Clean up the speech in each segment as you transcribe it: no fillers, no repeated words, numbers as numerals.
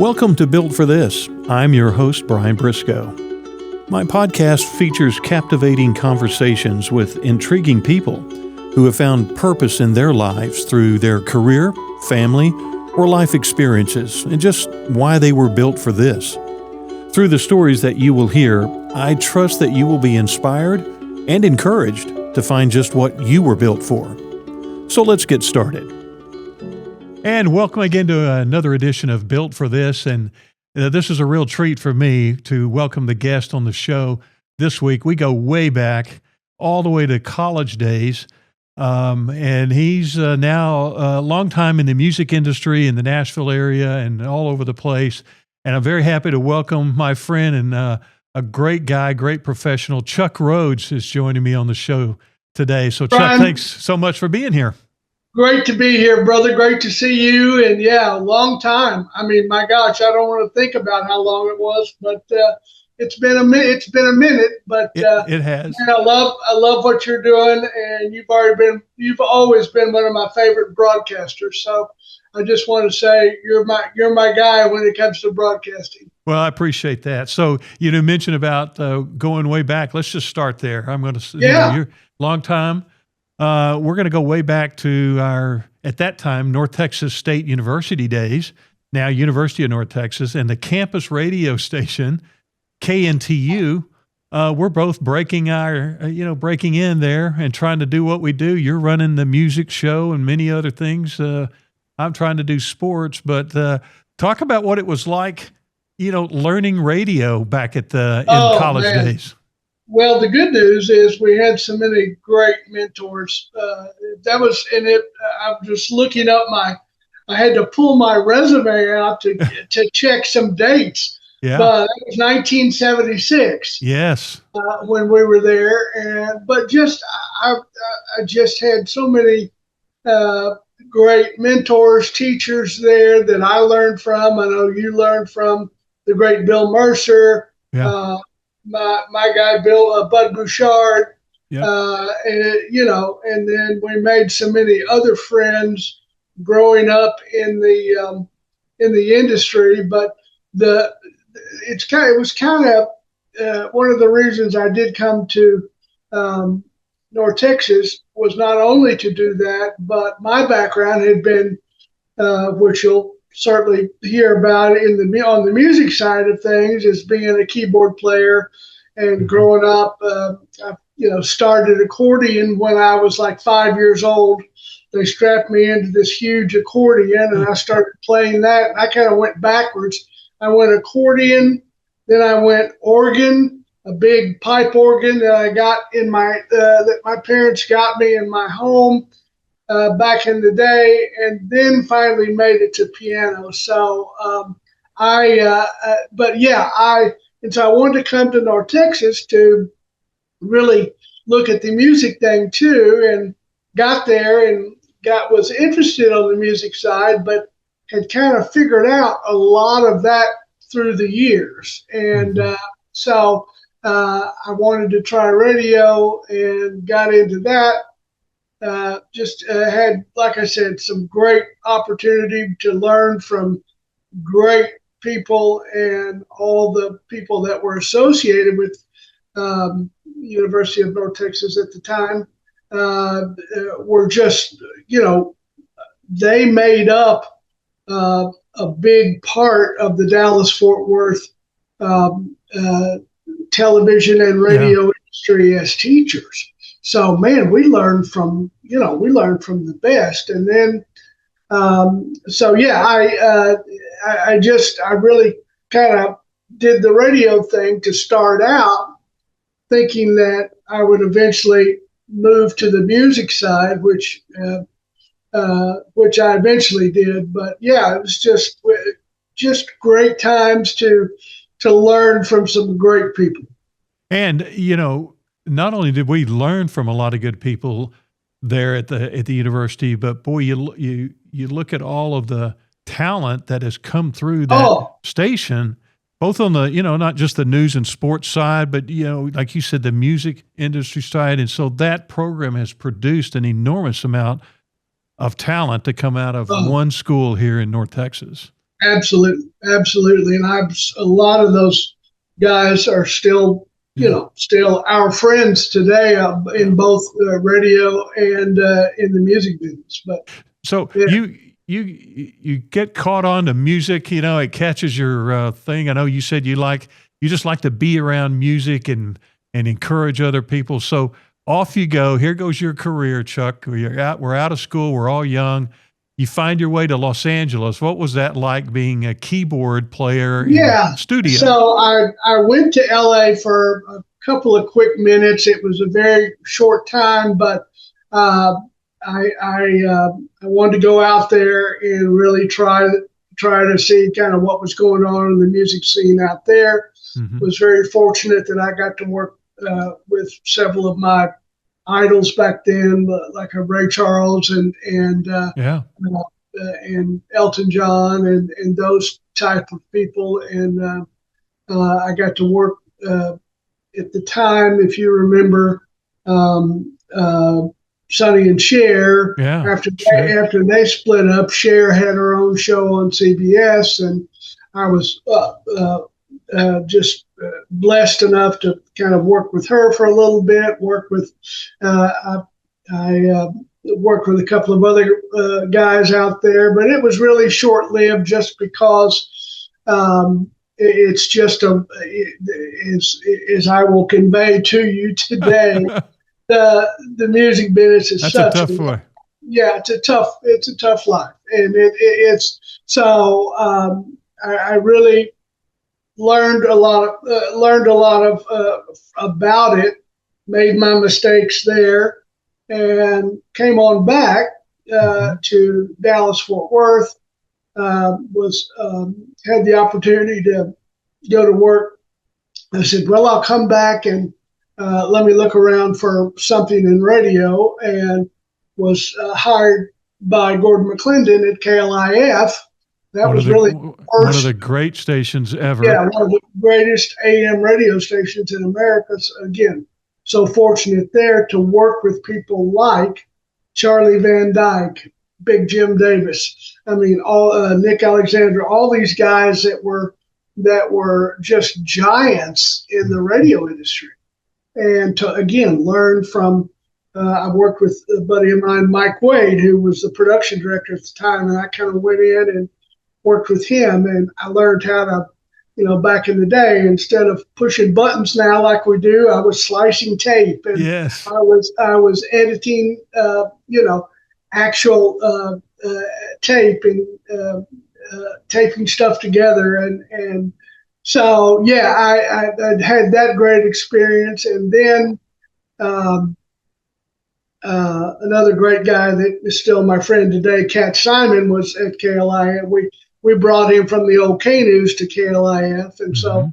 Welcome to Built for This. I'm your host, Brian Briscoe. My podcast features captivating conversations with intriguing people who have found purpose in their lives through their career, family, or life experiences, and just why they were built for this. Through the stories that you will hear, I trust that you will be inspired and encouraged to find just what you were built for. So let's get started. And welcome again to another edition of Built for This. And this is a real treat for me to welcome the guest on the show this week. We go way back, all the way to college days. And he's now a long time in the music industry in the Nashville area and all over the place. And I'm very happy to welcome my friend and a great guy, great professional, Chuck Rhodes is joining me on the show today. So Chuck, thanks so much for being here. Great to be here, brother. Great to see you. And yeah, long time. I mean, my gosh, I don't want to think about how long it was, but it's been a minute. It's been a minute, but it has. Man, I love what you're doing, and you've always been one of my favorite broadcasters. So I just want to say you're my guy when it comes to broadcasting. Well, I appreciate that. So you mentioned about going way back. Let's just start there. I'm going to you're long time. We're going to go way back to our, at that time, North Texas State University days, now University of North Texas, and the campus radio station, KNTU. We're both breaking in there and trying to do what we do. You're running the music show and many other things. I'm trying to do sports, but talk about what it was like, learning radio back at in college days. Well, the good news is we had so many great mentors. I'm just looking up I had to pull my resume out to check some dates. Yeah. But it was 1976. Yes. When we were there. I just had so many great mentors, teachers there that I learned from. I know you learned from the great Bill Mercer. Yeah. My guy Bill Bud Bouchard, yep. And then we made so many other friends growing up in the industry. But it was kind of one of the reasons I did come to North Texas was not only to do that, but my background had been, which you'll certainly hear about on the music side of things, as being a keyboard player and growing up. I started accordion when I was like 5 years old. They strapped me into this huge accordion and I started playing that. I kind of went backwards. I went accordion, then I went organ, a big pipe organ that I got in that my parents got me in my home back in the day, and then finally made it to piano. So so I wanted to come to North Texas to really look at the music thing too, and got there and was interested on the music side, but had kind of figured out a lot of that through the years. And so I wanted to try radio and got into that. Had, like I said, some great opportunity to learn from great people, and all the people that were associated with University of North Texas at the time were just, they made up a big part of the Dallas-Fort Worth television and radio industry as teachers. So, man, we learned from the best. And then, I really kind of did the radio thing to start out, thinking that I would eventually move to the music side, which I eventually did. But yeah, it was just great times to learn from some great people. And, not only did we learn from a lot of good people there at the university, but boy, you look at all of the talent that has come through that station, both on the, not just the news and sports side, but, like you said, the music industry side. And so that program has produced an enormous amount of talent to come out of one school here in North Texas. Absolutely, absolutely. And a lot of those guys are still, still our friends today in both radio and in the music business. But so you get caught on to music, it catches your thing. I know you said you just like to be around music and encourage other people. So off you go. Here goes your career, Chuck. We're out of school. We're all young. You find your way to Los Angeles. What was that like being a keyboard player in the studio? So I went to LA for a couple of quick minutes. It was a very short time, but I wanted to go out there and really try to see kind of what was going on in the music scene out there. Mm-hmm. Was very fortunate that I got to work with several of my idols back then, like Ray Charles and Elton John and those type of people. And I got to work at the time, if you remember, Sonny and Cher. Yeah, after they split up, Cher had her own show on CBS, and I was just blessed enough to kind of work with her for a little bit. I worked with a couple of other guys out there, but it was really short-lived just because it's just as I will convey to you today, the music business is That's a tough one. Yeah, it's a tough life, and it's so I really learned a lot of about it, made my mistakes there, and came on back to Dallas Fort Worth. Had the opportunity to go to work. I said, well, I'll come back and let me look around for something in radio, and was hired by Gordon McClendon at KLIF. That was really one of the great stations ever. Yeah, one of the greatest AM radio stations in America. So again, so fortunate there to work with people like Charlie Van Dyke, Big Jim Davis. I mean, all Nick Alexander, all these guys that were just giants in the radio industry, and to again learn from. I worked with a buddy of mine, Mike Wade, who was the production director at the time, and I kind of went in and worked with him, and I learned how to, back in the day, instead of pushing buttons now like we do, I was slicing tape, and yes. I was editing, actual tape and taping stuff together, and so I had that great experience, and then another great guy that is still my friend today, Cat Simon, was at KLIF. We brought him from the old K News to KLIF, and so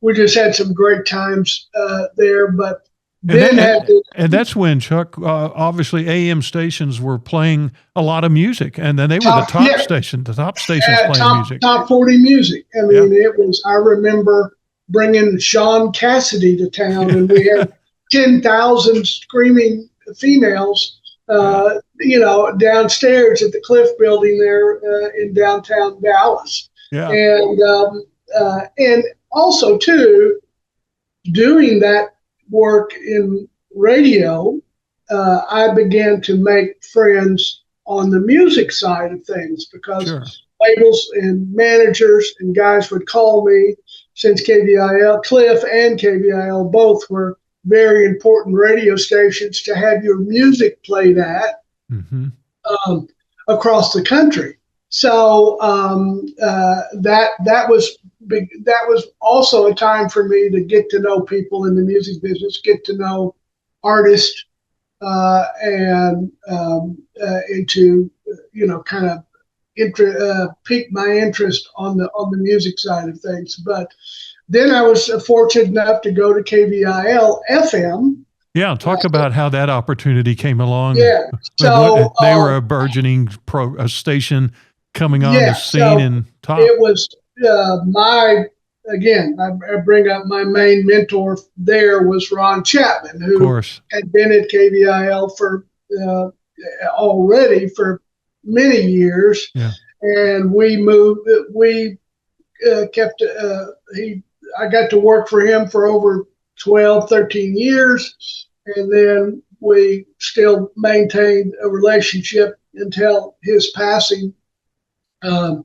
we just had some great times there. But and that's when, Chuck, obviously AM stations were playing a lot of music, and then they were the top stations playing music. Top 40 music. I mean, it was. I remember bringing Sean Cassidy to town, and we had 10,000 screaming females, downstairs at the Cliff Building there in downtown Dallas. Yeah. And also too, doing that work in radio, I began to make friends on the music side of things, because labels and managers and guys would call me, since KVIL, Cliff and KVIL both were very important radio stations to have your music played at across the country. So that was big. That was also a time for me to get to know people in the music business, get to know artists, and to kind of pique my interest on the music side of things. But then I was fortunate enough to go to KVIL FM. Yeah, talk about how that opportunity came along. Yeah, so they were a burgeoning station coming on the scene in top. It was I bring up my main mentor there was Ron Chapman, who had been at KVIL for already for many years. Yeah. and we moved. We kept. I got to work for him for over 12, 13 years, and then we still maintained a relationship until his passing a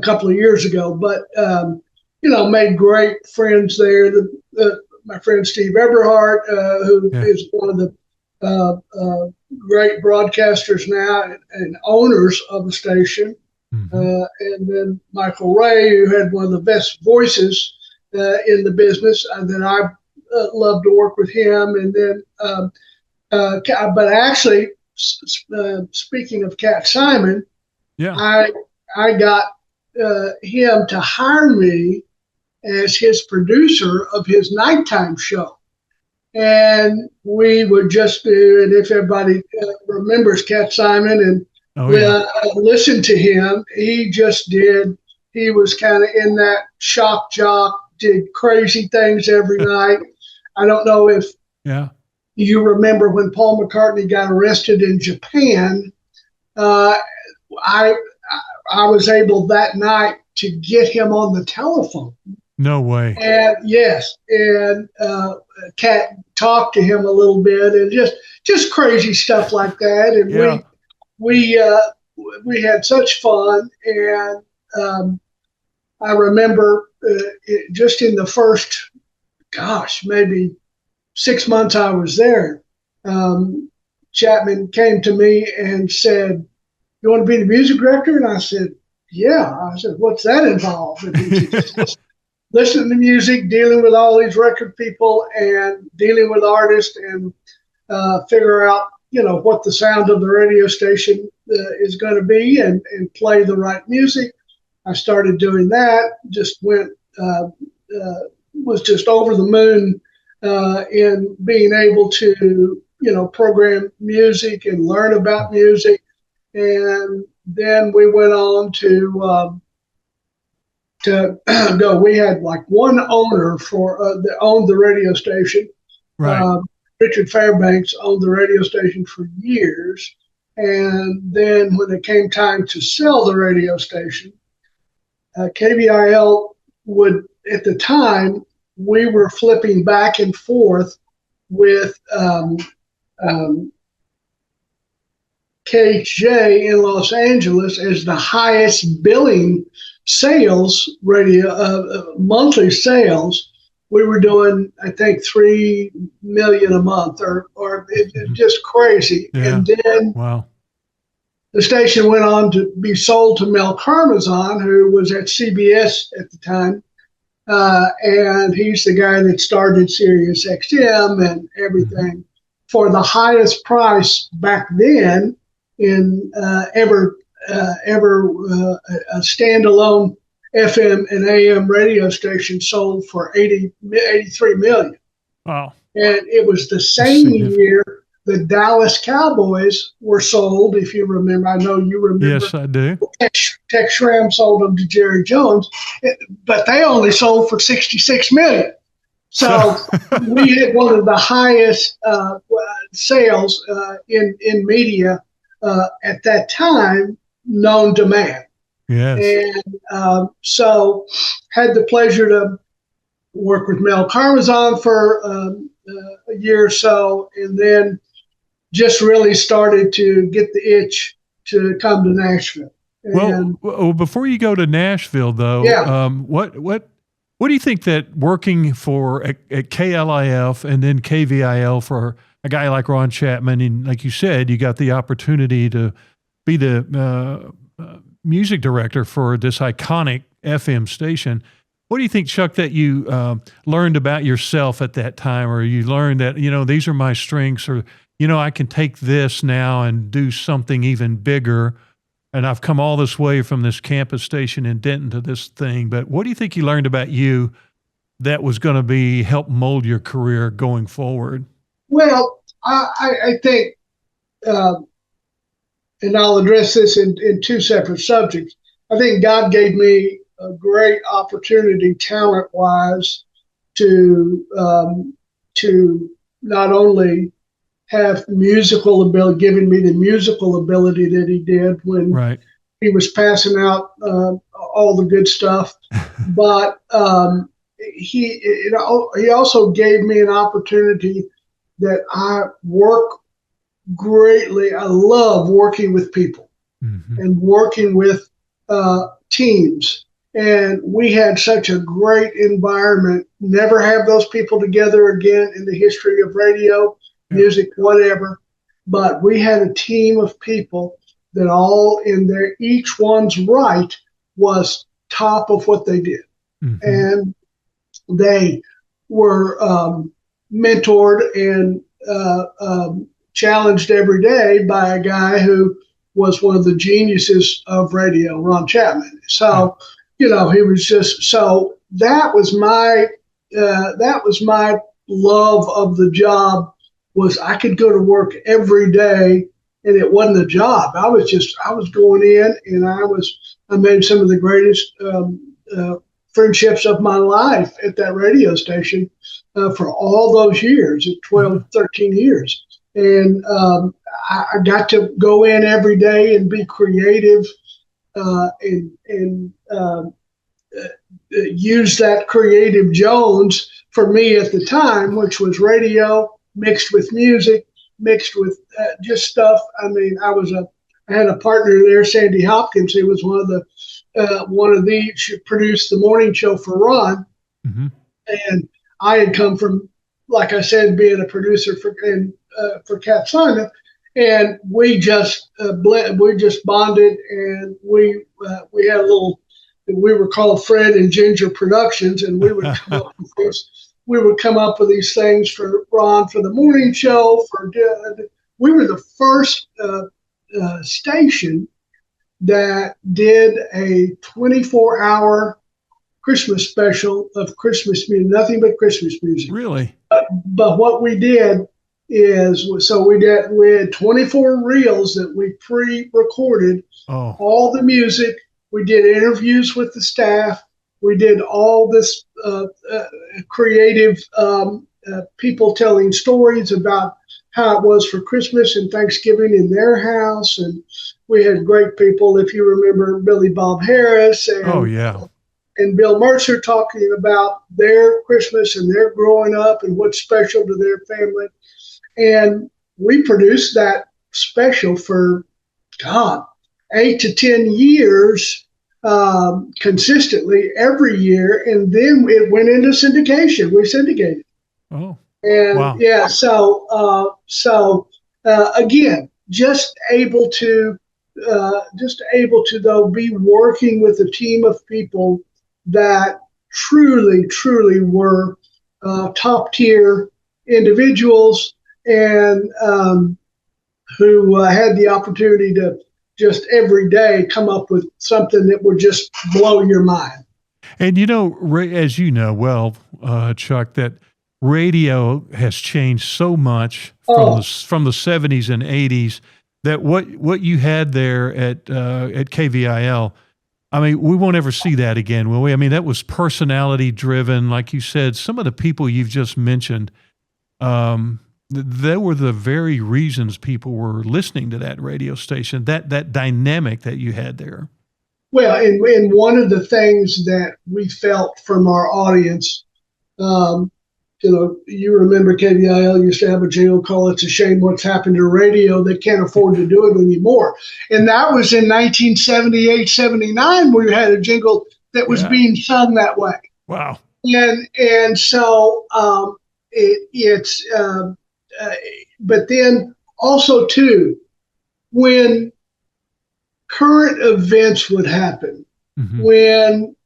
couple of years ago. But made great friends there. My friend Steve Eberhardt, who is one of the great broadcasters now and owners of the station. And then Michael Ray, who had one of the best voices in the business, and then I love to work with him. And then, but actually, speaking of Cat Simon, I got him to hire me as his producer of his nighttime show. And we would just do, and if everybody remembers Cat Simon and listened to him, he was kind of in that shock jock, did crazy things every night. I don't know if you remember when Paul McCartney got arrested in Japan. I was able that night to get him on the telephone. No way. And yes, and Cat talked to him a little bit, and just crazy stuff like that. And we had such fun. And I remember just in the first, maybe 6 months I was there, Chapman came to me and said, "You want to be the music director?" And I said, "Yeah." I said, "What's that involve?" And he said, listening to music, dealing with all these record people and dealing with artists, and figure out, what the sound of the radio station is going to be, and play the right music. I started doing that, was just over the moon in being able to, program music and learn about music. And then we went on to go. We had like one owner that owned the radio station. Right. Richard Fairbanks owned the radio station for years. And then when it came time to sell the radio station, KVIL would, at the time, we were flipping back and forth with KJ in Los Angeles as the highest billing sales radio, monthly sales. We were doing, I think, $3 million a month, or just crazy. Yeah. And then the station went on to be sold to Mel Karmazin, who was at CBS at the time. And he's the guy that started Sirius XM and everything for the highest price back then in ever a standalone FM and AM radio station sold for $83 million. Wow. And it was the same year the Dallas Cowboys were sold, if you remember. I know you remember. Yes, I do. Tex Schramm sold them to Jerry Jones, but they only sold for $66 million. So we had one of the highest sales in media at that time, known to man. Yes. And so had the pleasure to work with Mel Karmazin for a year or so, and then just really started to get the itch to come to Nashville. And, well, before you go to Nashville, though, what do you think that working for at KLIF and then KVIL for a guy like Ron Chapman, and like you said, you got the opportunity to be the music director for this iconic FM station. What do you think, Chuck, that you learned about yourself at that time, or you learned that, these are my strengths, or, I can take this now and do something even bigger, and I've come all this way from this campus station in Denton to this thing. But what do you think you learned about you that was going to help mold your career going forward? Well, I think, and I'll address this in two separate subjects. I think God gave me a great opportunity, talent-wise, to not only have musical ability, giving me the musical ability that He did when he was passing out all the good stuff. But he also gave me an opportunity that I work greatly. I love working with people and working with teams. And we had such a great environment. Never have those people together again in the history of radio, music, whatever. But we had a team of people that all in their, each one's right was top of what they did. And they were mentored and challenged every day by a guy who was one of the geniuses of radio, Ron Chapman. So, you know, he was just, so that was my love of the job, was I could go to work every day and it wasn't a job. I was going in and I made some of the greatest friendships of my life at that radio station for all those years, 12, 13 years. And I got to go in every day and be creative and use that creative Jones for me at the time, which was radio mixed with music, mixed with just stuff. I mean, I had a partner there, Sandy Hopkins. He was one of the she produced the morning show for Ron, and I had come from, like I said, being a producer for Cat Simon, and we just bonded, and we had a little. We were called Fred and Ginger Productions, and we would come up with these things for Ron for the morning show. We were the first station that did a 24-hour Christmas special of Christmas music, nothing but Christmas music. Really? But what we did is, we had 24 reels that we pre-recorded, all the music. We did interviews with the staff. We did all this creative people telling stories about how it was for Christmas and Thanksgiving in their house. And we had great people, if you remember, Billy Bob Harris and Bill Mercer talking about their Christmas and their growing up and what's special to their family. And we produced that special for, 8 to 10 years consistently every year, and then it went into syndication. We syndicated. And wow. So again, just able to though be working with a team of people that truly were top tier individuals, and who had the opportunity to just every day come up with something that would just blow your mind. And, you know, as you know well, Chuck, that radio has changed so much from the 70s and 80s, that what you had there at KVIL, I mean, we won't ever see that again, will we? I mean, that was personality driven. Like you said, some of the people you've just mentioned, they were the very reasons people were listening to that radio station, that dynamic that you had there. Well, and one of the things that we felt from our audience, you remember KVIL used to have a jingle called "It's a Shame What's Happened to Radio. They Can't Afford to Do It Anymore." And that was in 1978, 79, we had a jingle that was being sung that way. Wow. And so but then also too, when current events would happen, when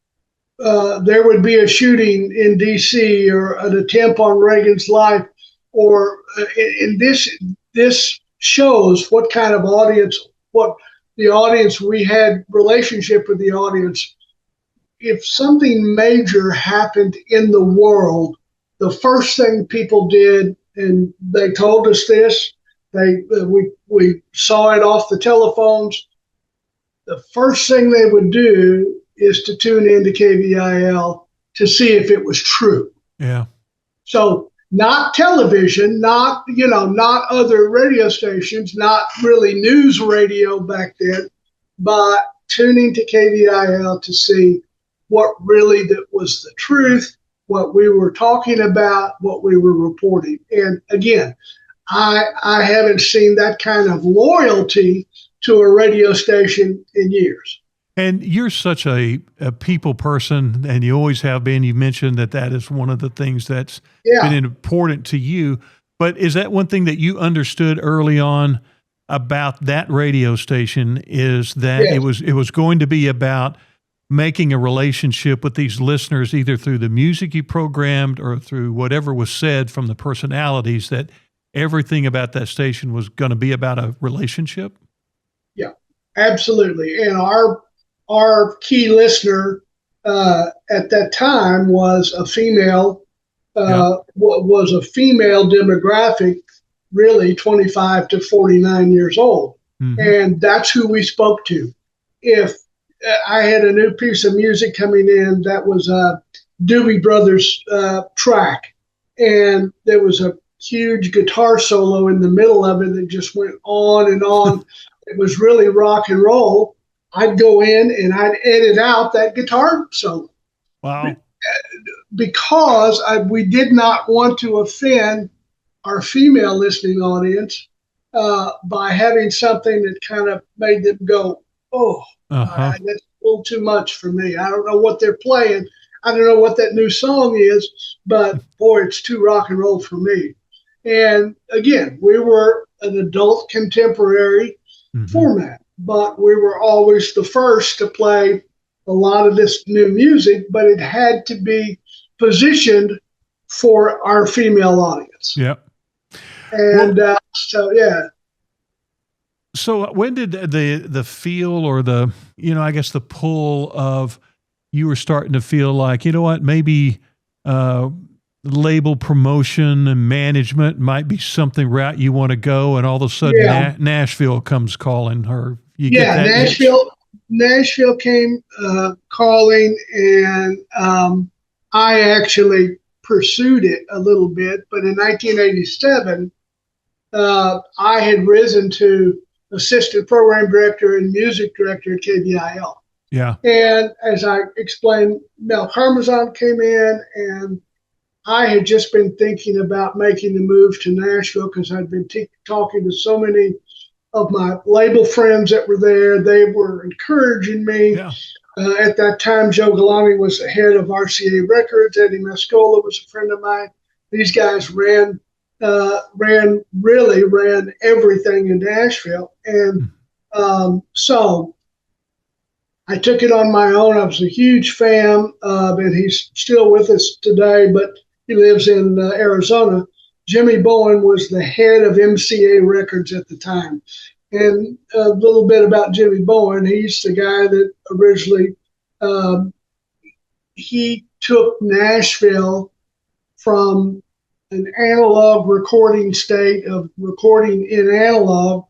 there would be a shooting in D.C. or an attempt on Reagan's life, or in this shows what kind of audience, what the audience, we had relationship with the audience. If something major happened in the world, the first thing people did, and they told us this, we saw it off the telephones, the first thing they would do is to tune into KVIL to see if it was true. Yeah. So not television, not other radio stations, not really news radio back then, but tuning to KVIL to see what really was the truth, what we were talking about, what we were reporting. And again, I haven't seen that kind of loyalty to a radio station in years. And you're such a people person, and you always have been. You mentioned that is one of the things that's been important to you. But is that one thing that you understood early on about that radio station, is that it was going to be about making a relationship with these listeners, either through the music you programmed or through whatever was said from the personalities, that everything about that station was going to be about a relationship? Yeah, absolutely. And our key listener at that time was a female, was a female demographic, really 25 to 49 years old. Mm-hmm. And that's who we spoke to. If I had a new piece of music coming in that was a Doobie Brothers track, and there was a huge guitar solo in the middle of it that just went on and on. It was really rock and roll. I'd go in and I'd edit out that guitar solo. Wow. Because we did not want to offend our female listening audience by having something that kind of made them go, oh, that's a little too much for me. I don't know what they're playing. I don't know what that new song is, but boy, it's too rock and roll for me. And again, we were an adult contemporary format, but we were always the first to play a lot of this new music, but it had to be positioned for our female audience. Yep. And So when did the feel, or the, I guess the pull of, you were starting to feel like, you know what, maybe label promotion and management might be something route you want to go, and all of a sudden Nashville comes calling her? Nashville came calling, and I actually pursued it a little bit. But in 1987, I had risen to assistant program director and music director at KVIL. Yeah. And as I explained, Mel Carmazon came in, and I had just been thinking about making the move to Nashville because I'd been talking to so many of my label friends that were there. They were encouraging me. Yeah. At that time, Joe Galani was the head of RCA Records. Eddie Mascola was a friend of mine. These guys ran everything in Nashville. And so I took it on my own. I was a huge fan, and he's still with us today, but he lives in Arizona. Jimmy Bowen was the head of MCA Records at the time. And a little bit about Jimmy Bowen, he's the guy that originally, he took Nashville from an analog recording state of recording in analog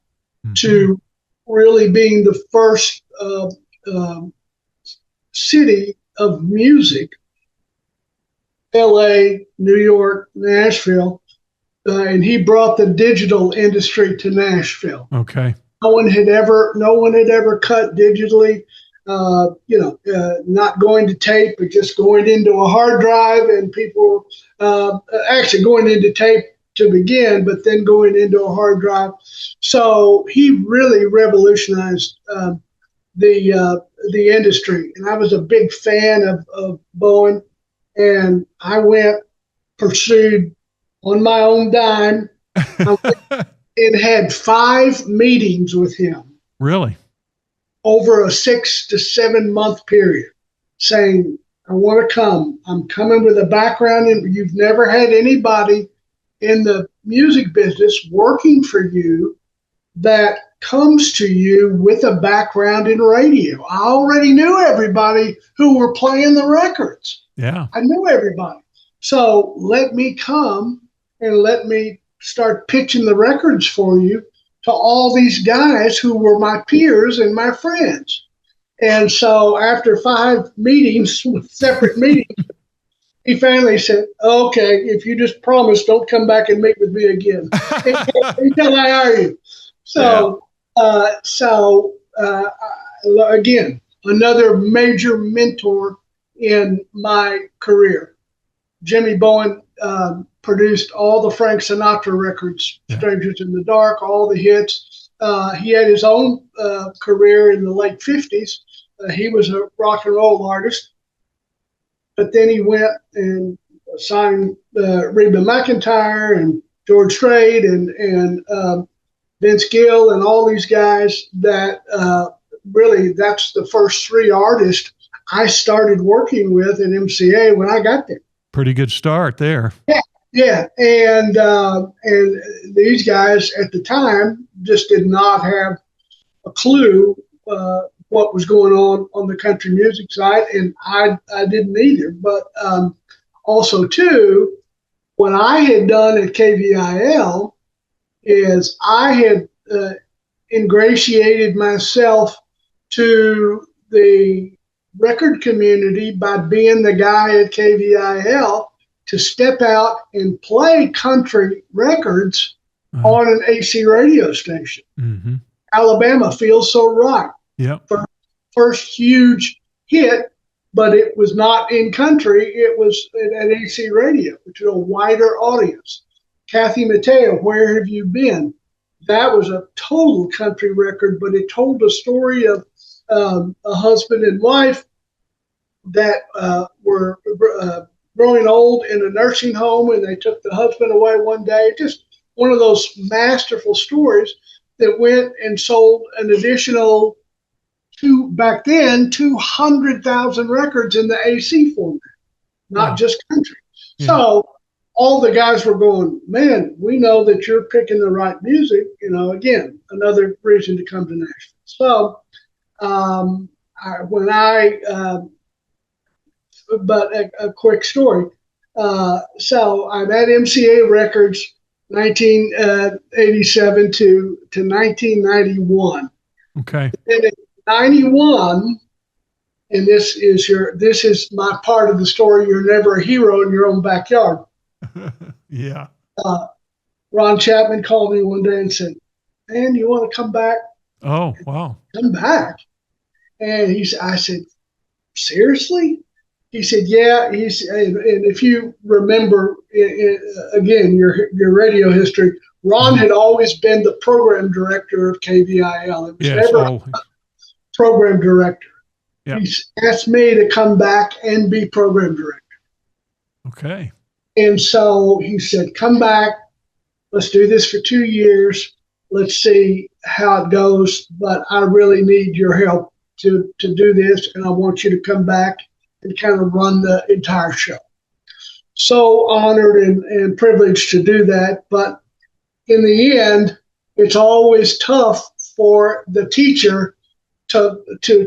to really being the first city of music, LA, New York, Nashville, and he brought the digital industry to Nashville. Okay. No one had ever cut digitally, not going to tape, but just going into a hard drive, and people actually going into tape to begin, but then going into a hard drive. So he really revolutionized the industry, and I was a big fan of Bowen, and I pursued on my own dime. And had 5 meetings with him. Really? Over a 6 to 7 month period, saying, I want to come. I'm coming with a background, and you've never had anybody in the music business working for you that comes to you with a background in radio. I already knew everybody who were playing the records. Yeah. I knew everybody. So let me come and let me start pitching the records for you to all these guys who were my peers and my friends. And so after 5 meetings, separate meetings, he finally said, okay, if you just promise, don't come back and meet with me again until I hire you. So again, another major mentor in my career. Jimmy Bowen produced all the Frank Sinatra records, Strangers in the Dark, all the hits. He had his own career in the late 50s. He was a rock and roll artist. But then he went and signed Reba McEntire and George Strait and Vince Gill and all these guys that really, that's the first three artists I started working with in MCA when I got there. Pretty good start there. Yeah. And these guys at the time just did not have a clue what was going on the country music side, and I didn't either. But also, too, what I had done at KVIL is I had ingratiated myself to the record community by being the guy at KVIL to step out and play country records on an AC radio station. Mm-hmm. Alabama Feels So Right. Yep. First huge hit, but it was not in country. It was at AC radio, which is a wider audience. Kathy Mateo, Where Have You Been? That was a total country record, but it told the story of a husband and wife that were growing old in a nursing home, and they took the husband away one day. Just one of those masterful stories that went and sold an additional back then 200,000 records in the AC format, not just country. Yeah. So all the guys were going, man, we know that you're picking the right music. Again, another reason to come to Nashville. So a quick story. So I'm at MCA Records 1987 to 1991. Okay. And in 91, and this is my part of the story. You're never a hero in your own backyard. Yeah. Ron Chapman called me one day and said, "Man, you want to come back?" Oh, wow. Come back. And I said, "Seriously?" He said, "Yeah." He said, and if you remember, again, your radio history, Ron had always been the program director of KVIL. It was never a program director. Yep. He asked me to come back and be program director. Okay. And so he said, "Come back. Let's do this for 2 years. Let's see how it goes. But I really need your help to do this, and I want you to come back and kind of run the entire show." So honored and privileged to do that. But in the end, it's always tough for the teacher to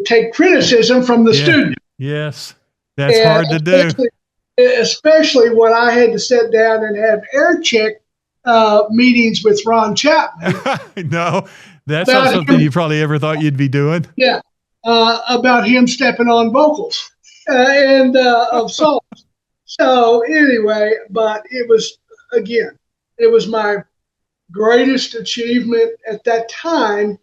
take criticism from the student. Yes, that's hard to do. Especially when I had to sit down and have air check meetings with Ron Chapman. No, that's not something you probably ever thought you'd be doing. Yeah, about him stepping on vocals and of songs. So anyway, but it was my greatest achievement at that time.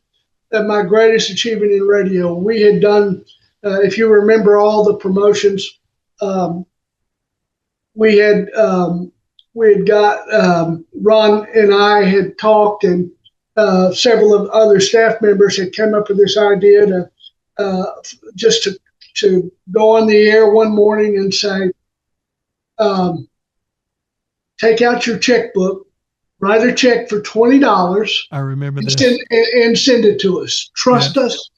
My greatest achievement in radio. We had done, if you remember, all the promotions. We had got Ron and I had talked, and several of other staff members had come up with this idea to just to go on the air one morning and say, take out your checkbook, write a check for $20. I remember that. And send it to us. Trust us,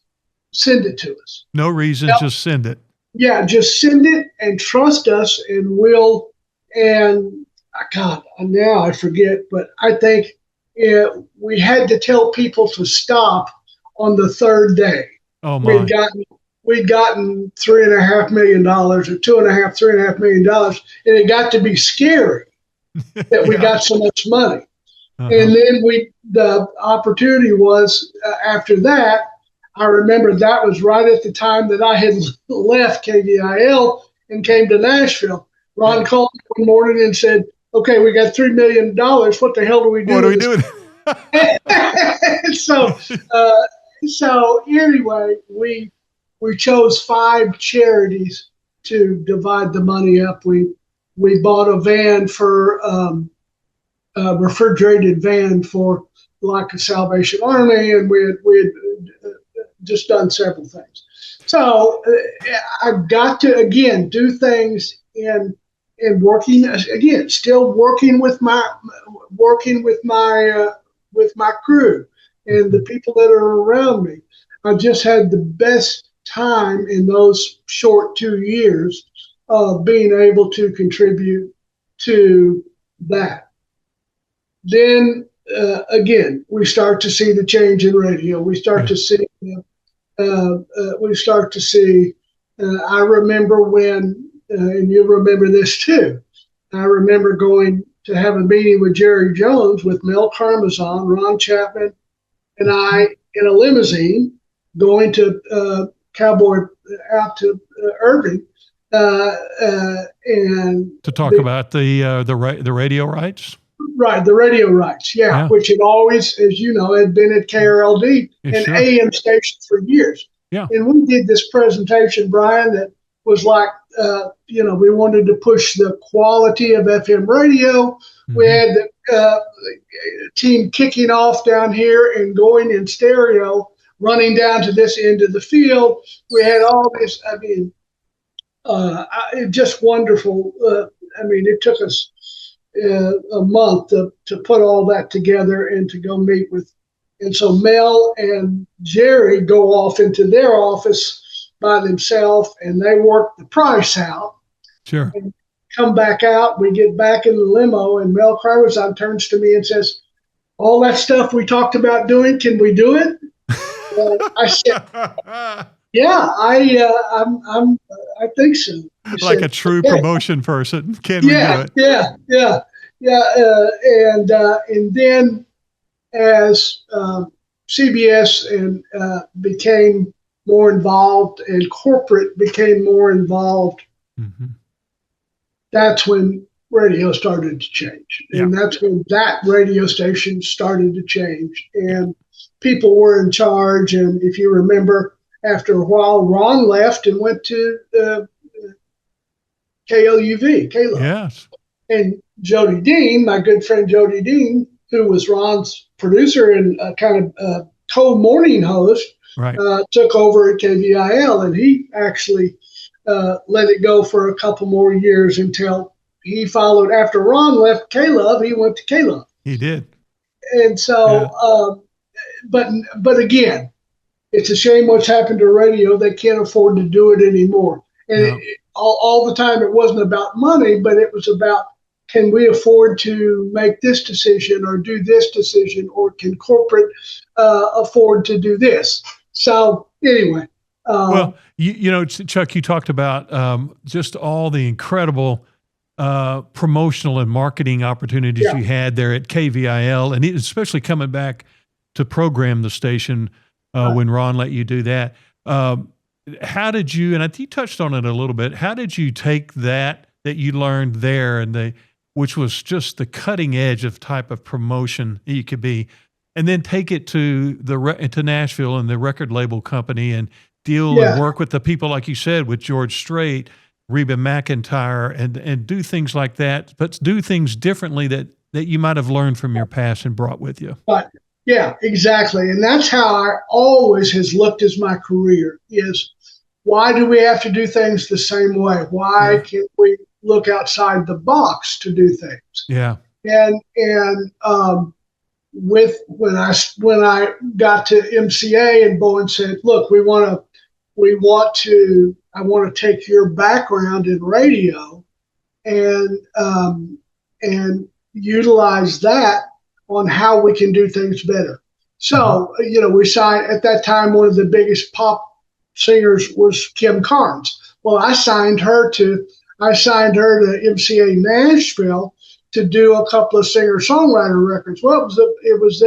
send it to us. No reason, just send it. Yeah, just send it and trust us, and God, now I forget, but I think we had to tell people to stop on the third day. Oh my. We'd gotten $3.5 million or $3.5 million, and it got to be scary that we got so much money. Uh-huh. And then the opportunity was after that. I remember that was right at the time that I had left KVIL and came to Nashville. Ron called me one morning and said, "Okay, we got $3 million. What the hell do we do?" What are we doing? So, So anyway, we chose 5 charities to divide the money up. We bought a van for a refrigerated van for like a Salvation Army, and we had just done several things. So I've got to again do things in working again, still working with my crew and the people that are around me. I've just had the best time in those short 2 years of being able to contribute to that. Then again, we start to see the change in radio. We start to see. I remember when, and you remember this too. I remember going to have a meeting with Jerry Jones with Mel Karmazon, Ron Chapman, and I in a limousine going to Cowboy out to Irving, and to talk about the radio rights. Right, the radio rights, yeah, which had always, as you know, had been at KRLD, an AM station for years. Yeah. And we did this presentation, Brian, that was like, we wanted to push the quality of FM radio. Mm-hmm. We had the team kicking off down here and going in stereo, running down to this end of the field. We had all this, just wonderful. It took us a month to put all that together and to go meet with. And so Mel and Jerry go off into their office by themselves and they work the price out. Sure. And come back out. We get back in the limo and Mel Karmazon turns to me and says, all that stuff we talked about doing, can we do it? I said, yeah, I think so. Like a true promotion person. Can we do it? And then as CBS and became more involved and corporate became more involved, mm-hmm. That's when radio started to change. And that's when that radio station started to change. And people were in charge. And if you remember, after a while, Ron left and went to KLUV. Yes. And Jody Dean, my good friend Jody Dean, who was Ron's producer and kind of co-morning host, right. Took over at KVIL. And he actually let it go for a couple more years until he followed. After Ron left K-Love, he went to K-Love. He did. And so, but again, it's a shame what's happened to radio. They can't afford to do it anymore. And all the time, it wasn't about money, but it was about, can we afford to make this decision or do this decision, or can corporate afford to do this? So anyway. Well, Chuck, you talked about just all the incredible promotional and marketing opportunities you had there at KVIL, and especially coming back to program the station when Ron let you do that. How did you, and I think you touched on it a little bit, how did you take that you learned there which was just the cutting edge of type of promotion you could be, and then take it to to Nashville and the record label company and deal and work with the people, like you said, with George Strait, Reba McEntire, and do things like that, but do things differently that you might have learned from your past and brought with you. But yeah, exactly. And that's how I always has looked as my career is, why do we have to do things the same way? Why can't we look outside the box to do things? Yeah. And when I got to MCA and Bowen said, look, I want to take your background in radio and utilize that on how we can do things better. So, we signed at that time, one of the biggest pop singers was Kim Carnes. Well, I signed her to MCA Nashville to do a couple of singer-songwriter records. Well, it was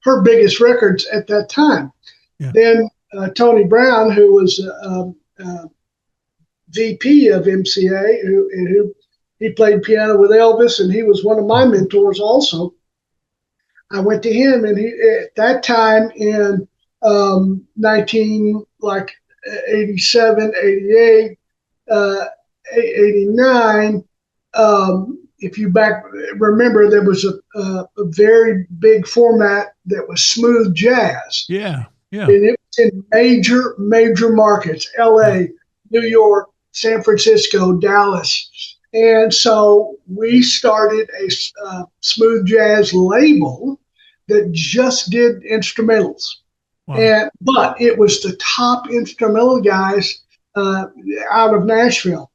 her biggest records at that time. Yeah. Then Tony Brown, who was VP of MCA, who he played piano with Elvis, and he was one of my mentors also. I went to him, and he at that time in 1987, 88, 89. If you remember, there was a very big format that was smooth jazz. Yeah. And it was in major markets, LA, New York, San Francisco, Dallas. And so we started a smooth jazz label that just did instrumentals. Wow. But it was the top instrumental guys out of Nashville.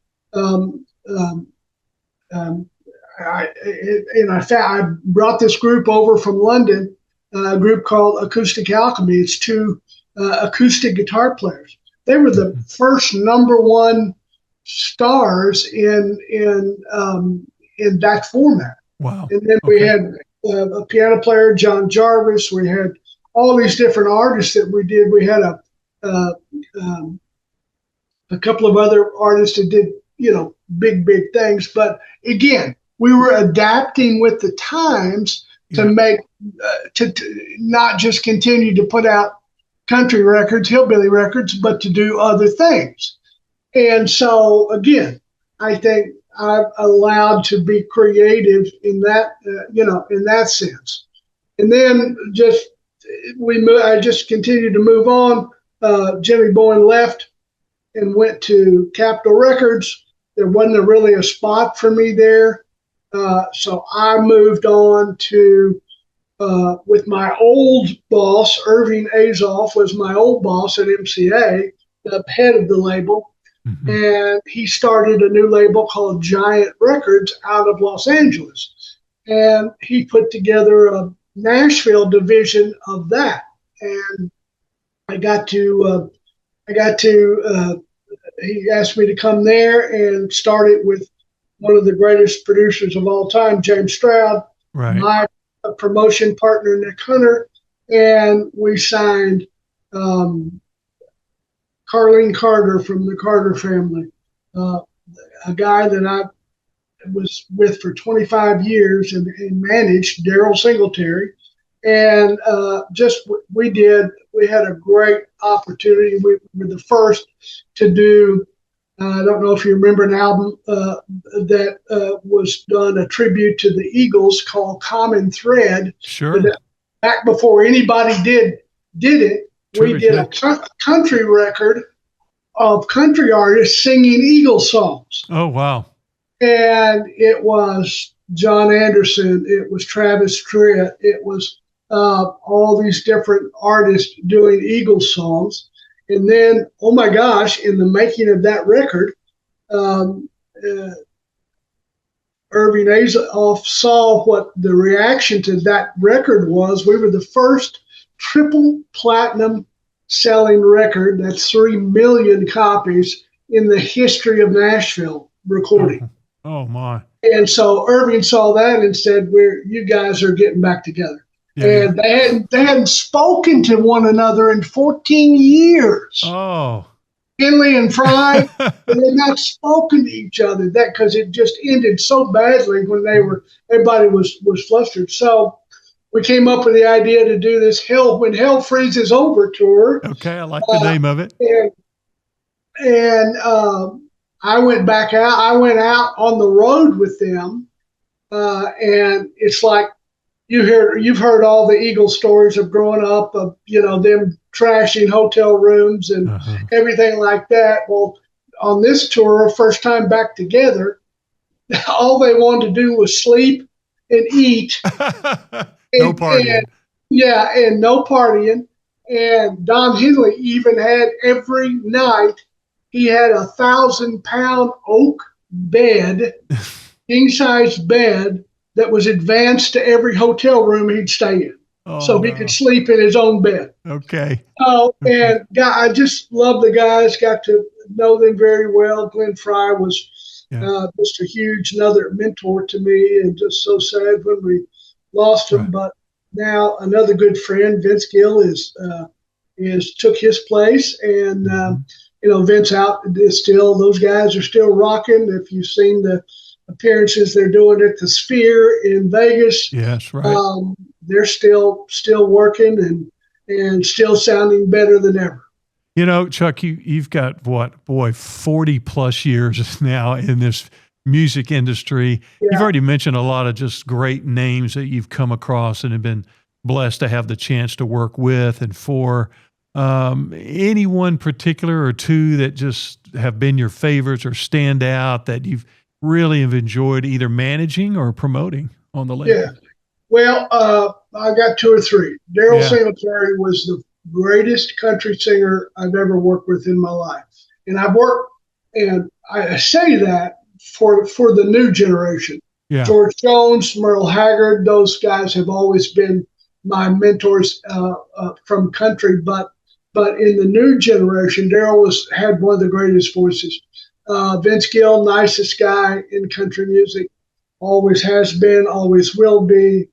I brought this group over from London, a group called Acoustic Alchemy. It's two acoustic guitar players. They were the first #1 stars in that format. Wow! And then we had a piano player, John Jarvis. We had all these different artists that we did. We had a couple of other artists that did, big things. But again, we were adapting with the times to make, to not just continue to put out country records, hillbilly records, but to do other things. And so, again, I think I'm allowed to be creative in that, in that sense. And then I just continued to move on. Jimmy Bowen left and went to Capitol Records. There wasn't really a spot for me there. So I moved on to, with my old boss, Irving Azoff was my old boss at MCA, the head of the label. Mm-hmm. And he started a new label called Giant Records out of Los Angeles. And he put together a Nashville division of that. And he asked me to come there and start it with one of the greatest producers of all time, James Stroud, right. My promotion partner, Nick Hunter, and we signed Carlene Carter from the Carter family, a guy that I was with for 25 years and managed, Daryl Singletary. And we had a great opportunity. We were the first to do, I don't know if you remember an album that was done, a tribute to the Eagles called Common Thread. Sure. Back before anybody did it, we did a country record of country artists singing Eagles songs. Oh, wow. And it was John Anderson, it was Travis Tritt, it was all these different artists doing Eagles songs. And then, oh my gosh, in the making of that record, Irving Azoff saw what the reaction to that record was. We were the first triple platinum selling record, that's 3 million copies in the history of Nashville recording. Oh my. And so Irving saw that and said, you guys are getting back together. Yeah. And they hadn't spoken to one another in 14 years. Oh. Henley and Fry, and they'd not spoken to each other. That because it just ended so badly when everybody was flustered. So we came up with the idea to do this When Hell Freezes Over tour. Okay, I like the name of it. And I went back out. I went out on the road with them, and it's like you've heard all the Eagle stories of growing up, of them trashing hotel rooms and everything like that. Well, on this tour, first time back together, all they wanted to do was sleep and eat. No partying. And no partying. And Don Henley even had every night, he had 1,000-pound oak bed, king-size bed, that was advanced to every hotel room he'd stay in. So he could sleep in his own bed. Okay. And I just love the guys, got to know them very well. Glenn Fry was just a huge, another mentor to me, and just so sad when we lost him. Right. But now another good friend, Vince Gill, took his place. And, Vince is those guys are still rocking. If you've seen the appearances they're doing at the Sphere in Vegas. Yes, right. They're still working, and still sounding better than ever. You know, Chuck, you've got 40 plus years now in this music industry. Yeah. You've already mentioned a lot of just great names that you've come across and have been blessed to have the chance to work with and for. Any one particular or two that just have been your favorites or stand out that you've really have enjoyed either managing or promoting on the label? Yeah. Well, I got two or three. Daryl Singletary was the greatest country singer I've ever worked with in my life. And I've worked, and I say that for the new generation. Yeah. George Jones, Merle Haggard, those guys have always been my mentors from country. But in the new generation, Daryl had one of the greatest voices. Vince Gill, nicest guy in country music, always has been, always will be.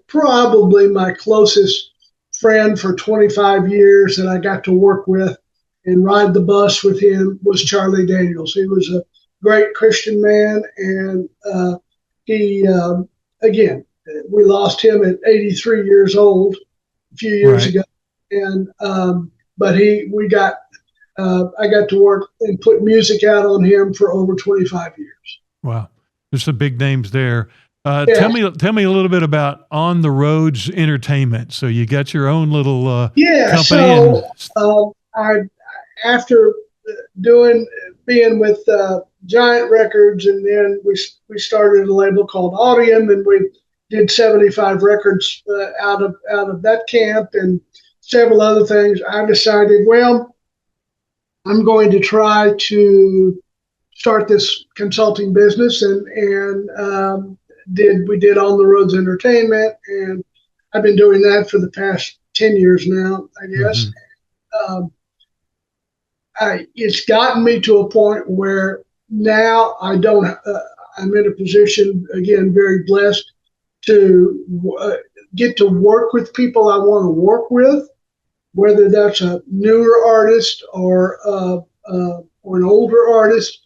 Probably my closest friend for 25 years that I got to work with and ride the bus with him was Charlie Daniels. He was a great Christian man, and he again, we lost him at 83 years old a few years ago, and I got to work and put music out on him for over 25 years. Wow, there's some big names there. Tell me a little bit about On the Roads Entertainment. So you got your own little company. So after being with Giant Records, and then we started a label called Audium, and we did 75 records out of that camp and several other things. I decided, well, I'm going to try to start this consulting business, and we did On the Roads Entertainment, and I've been doing that for the past 10 years now, I guess. Mm-hmm. It's gotten me to a point where now I'm in a position, again, very blessed to get to work with people I want to work with, whether that's a newer artist or an older artist.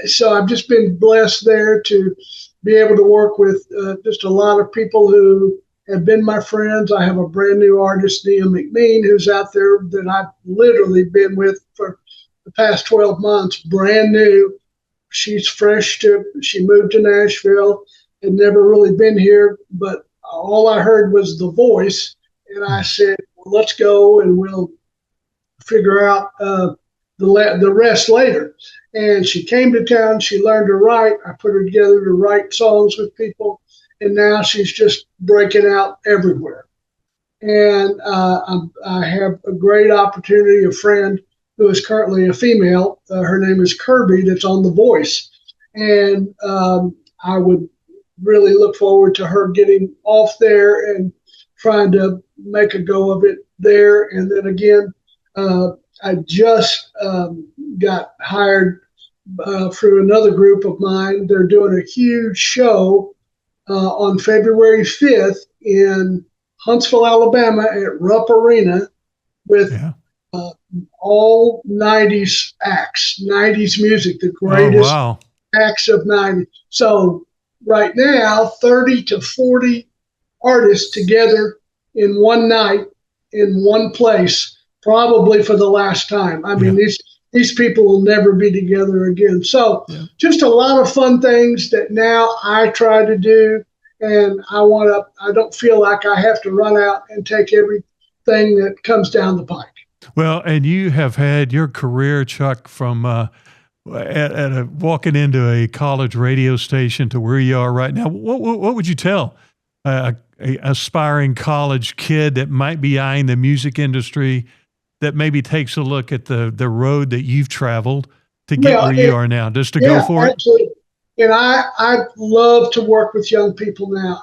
So I've just been blessed there to be able to work with just a lot of people who have been my friends. I have a brand new artist, Nia McMean, who's out there that I've literally been with for the past 12 months, brand new. She's she moved to Nashville, had never really been here, but all I heard was the voice. And I said, well, let's go and we'll figure out the rest later. And she came to town. She learned to write. I put her together to write songs with people. And now she's just breaking out everywhere. And I have a great opportunity, a friend who is currently a female. Her name is Kirby, that's on The Voice. And I would really look forward to her getting off there and trying to make a go of it there. And then again, I just got hired through another group of mine. They're doing a huge show on February 5th in Huntsville, Alabama at Rupp Arena with all 90s acts, 90s music, the greatest acts of 90s. So right now, 30 to 40 artists together in one night in one place, probably for the last time. I mean, these people will never be together again. So just a lot of fun things that now I try to do, and I don't feel like I have to run out and take everything that comes down the pike. Well, and you have had your career, Chuck, from walking into a college radio station to where you are right now. What would you tell a aspiring college kid that might be eyeing the music industry, that maybe takes a look at the road that you've traveled to get where you are now, just to go for absolutely. It? And I love to work with young people now.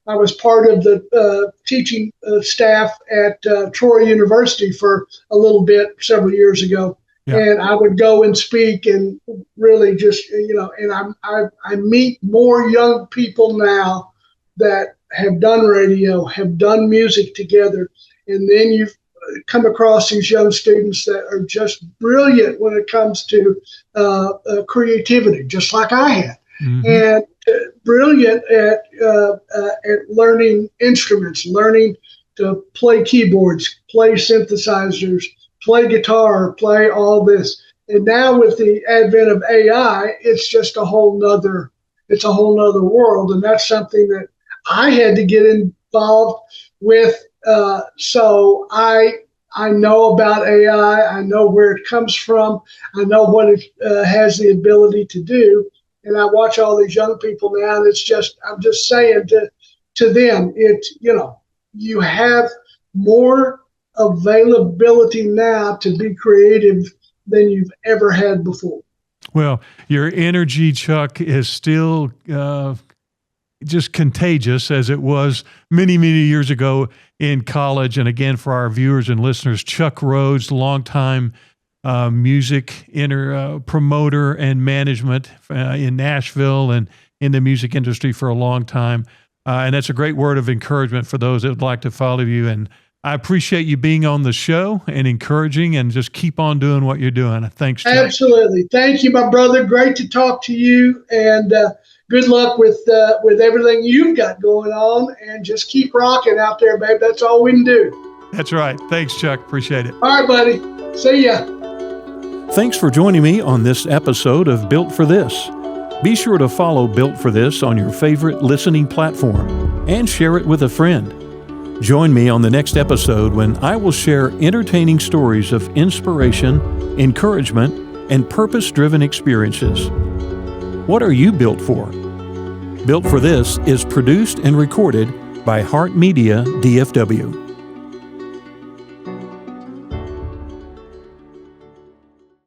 I was part of the teaching staff at Troy University for a little bit several years ago. Yeah. And I would go and speak and really just, and I meet more young people now that have done radio, have done music together. And then you've come across these young students that are just brilliant when it comes to creativity, just like I had. Mm-hmm. brilliant at learning instruments, learning to play keyboards, play synthesizers, play guitar, play all this. And now with the advent of AI, it's just a whole nother world. And that's something that I had to get involved with. So I know about AI. I know where it comes from. I know what it has the ability to do. And I watch all these young people now, and I'm just saying to them, you have more availability now to be creative than you've ever had before. Well, your energy, Chuck, is still just contagious as it was many, many years ago in college. And again, for our viewers and listeners, Chuck Rhodes, longtime music promoter and management in Nashville and in the music industry for a long time. And that's a great word of encouragement for those that would like to follow you. And I appreciate you being on the show and encouraging, and just keep on doing what you're doing. Thanks, Chuck. Absolutely. Thank you, my brother. Great to talk to you, and good luck with everything you've got going on, and just keep rocking out there, babe. That's all we can do. That's right. Thanks, Chuck. Appreciate it. All right, buddy. See ya. Thanks for joining me on this episode of Built for This. Be sure to follow Built for This on your favorite listening platform and share it with a friend. Join me on the next episode when I will share entertaining stories of inspiration, encouragement, and purpose-driven experiences. What are you built for? Built for This is produced and recorded by Heart Media DFW.